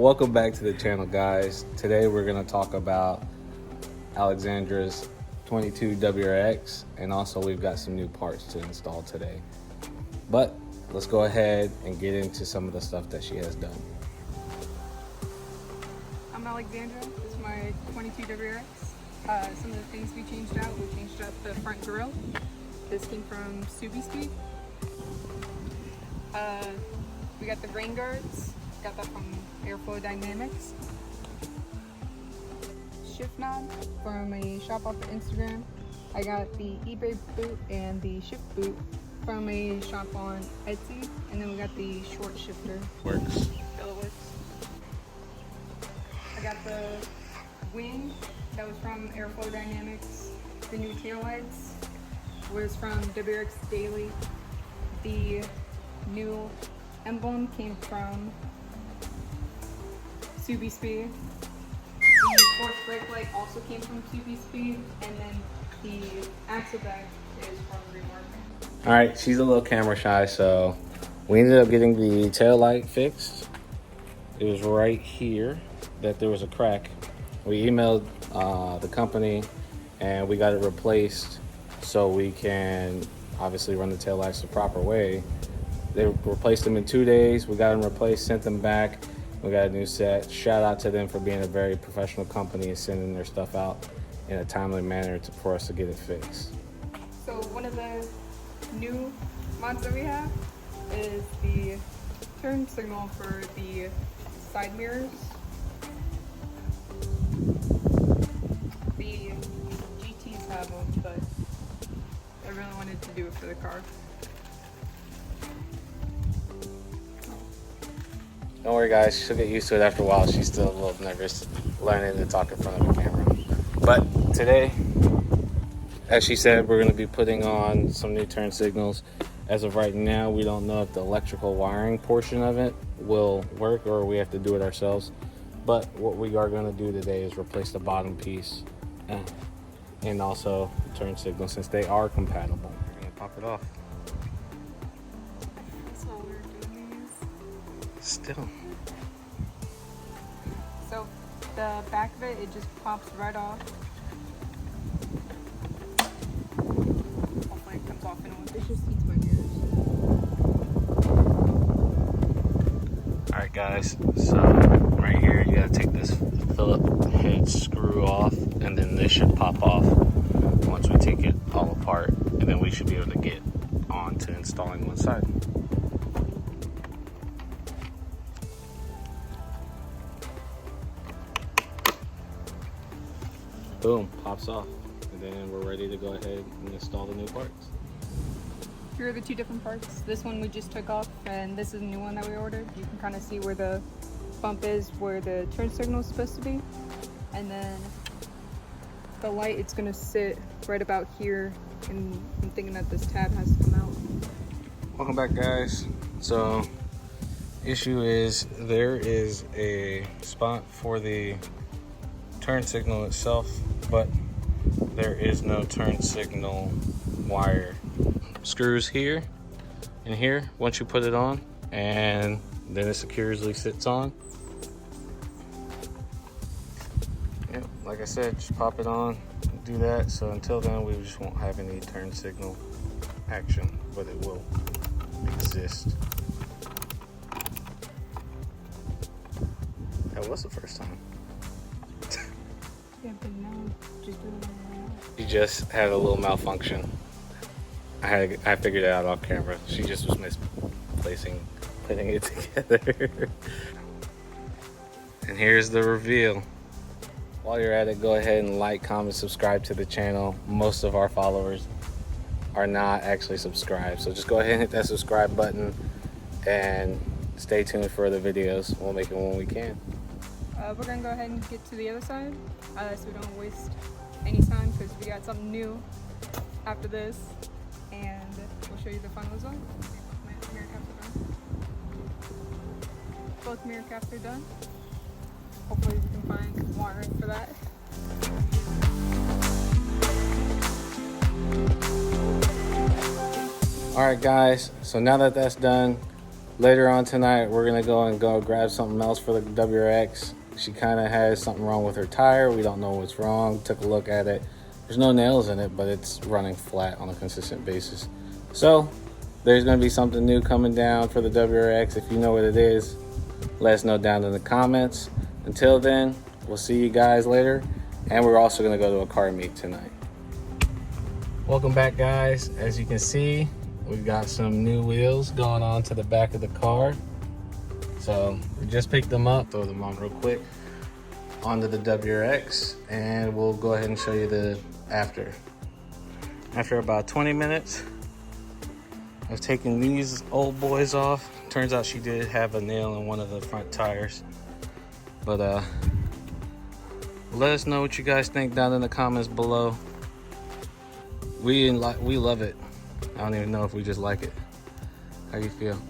Welcome back to the channel, guys. Today we're going to talk about Alexandra's 22 WRX, and also we've got some new parts to install today. But let's go ahead and get into some of the stuff that she has done. I'm Alexandra. This is my 22 WRX. Some of the things we changed out the front grille. This came from Speed. We got the rain guards. Got that from Airflow Dynamics. Shift knob from a shop off of Instagram. I got the eBay boot and the shift boot from a shop on Etsy. And then we got the short shifter. Works. Still works. I got the wing that was from Airflow Dynamics. The new taillights was from WRX Daily. The new emblem came from Speed. The fourth brake light also came from Speed, and then the axle bag is from Remark. All right, she's a little camera shy, so we ended up getting the tail light fixed. It was right here that there was a crack. We emailed the company and we got it replaced so we can obviously run the tail lights the proper way. They replaced them in 2 days. We got them replaced, sent them back. We got a new set. Shout out to them for being a very professional company and sending their stuff out in a timely manner for us to get it fixed. So one of the new mods that we have is the turn signal for the side mirrors. The GTs have them, but I really wanted to do it for the car. Don't worry, guys, she'll get used to it after a while. She's still a little nervous learning to talk in front of a camera. But today, as she said, we're going to be putting on some new turn signals. As of right now, we don't know if the electrical wiring portion of it will work or we have to do it ourselves. But what we are going to do today is replace the bottom piece and also the turn signal, since they are compatible. We're going to pop it off. That's all we're doing is... Still. So the back of it just pops right off. Hopefully it comes off in one. This just eats my ears. Alright guys, so right here you gotta take this Phillip head screw off, and then this should pop off once we take it all apart, and then we should be able to get on to installing one side. Boom, pops off, and then we're ready to go ahead and install the new parts. Here are the two different parts. This one we just took off, and this is a new one that we ordered. You can kind of see where the bump is, where the turn signal is supposed to be. And then the light, it's gonna sit right about here, and I'm thinking that this tab has to come out. Welcome back, guys. So, issue is there is a spot for the turn signal itself, but there is no turn signal wire. Screws here and here once you put it on, and then it securely sits on. Yep, like I said, just pop it on, do that. So until then, we just won't have any turn signal action, but it will exist. That was the first time. Yeah, but now just doing it right now. She just had a little malfunction. I figured it out off camera. She just was putting it together. And here's the reveal. While you're at it, go ahead and like, comment, subscribe to the channel. Most of our followers are not actually subscribed, so just go ahead and hit that subscribe button and stay tuned for the videos. We'll make it when we can. We're gonna go ahead and get to the other side, so we don't waste any time, because we got something new after this, and we'll show you the final result. Mirror caps are done. Both mirror caps are done. Hopefully we can find wiring for that. All right, guys, so now that that's done, Later on tonight, we're gonna go grab something else for the WRX. She kind of has something wrong with her tire. We don't know what's wrong. Took a look at it. There's no nails in it, but it's running flat on a consistent basis. So there's gonna be something new coming down for the WRX. If you know what it is, let us know down in the comments. Until then, we'll see you guys later. And we're also gonna go to a car meet tonight. Welcome back, guys. As you can see, we've got some new wheels going on to the back of the car. So we just picked them up, throw them on real quick onto the WRX, and we'll go ahead and show you the after. After about 20 minutes of taking these old boys off, turns out she did have a nail in one of the front tires. But let us know what you guys think down in the comments below. We love it. I don't even know if we just like it. How you feel?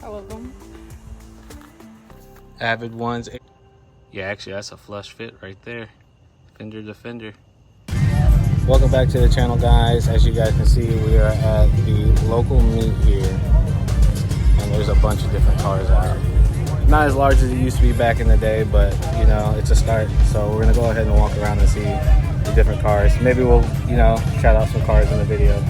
I love them. Avid ones. Yeah, actually that's a flush fit right there. Fender to fender. Welcome back to the channel, guys. As you guys can see, we are at the local meet here. And there's a bunch of different cars out. Not as large as it used to be back in the day, but you know, it's a start. So we're gonna go ahead and walk around and see the different cars. Maybe we'll, you know, shout out some cars in the video.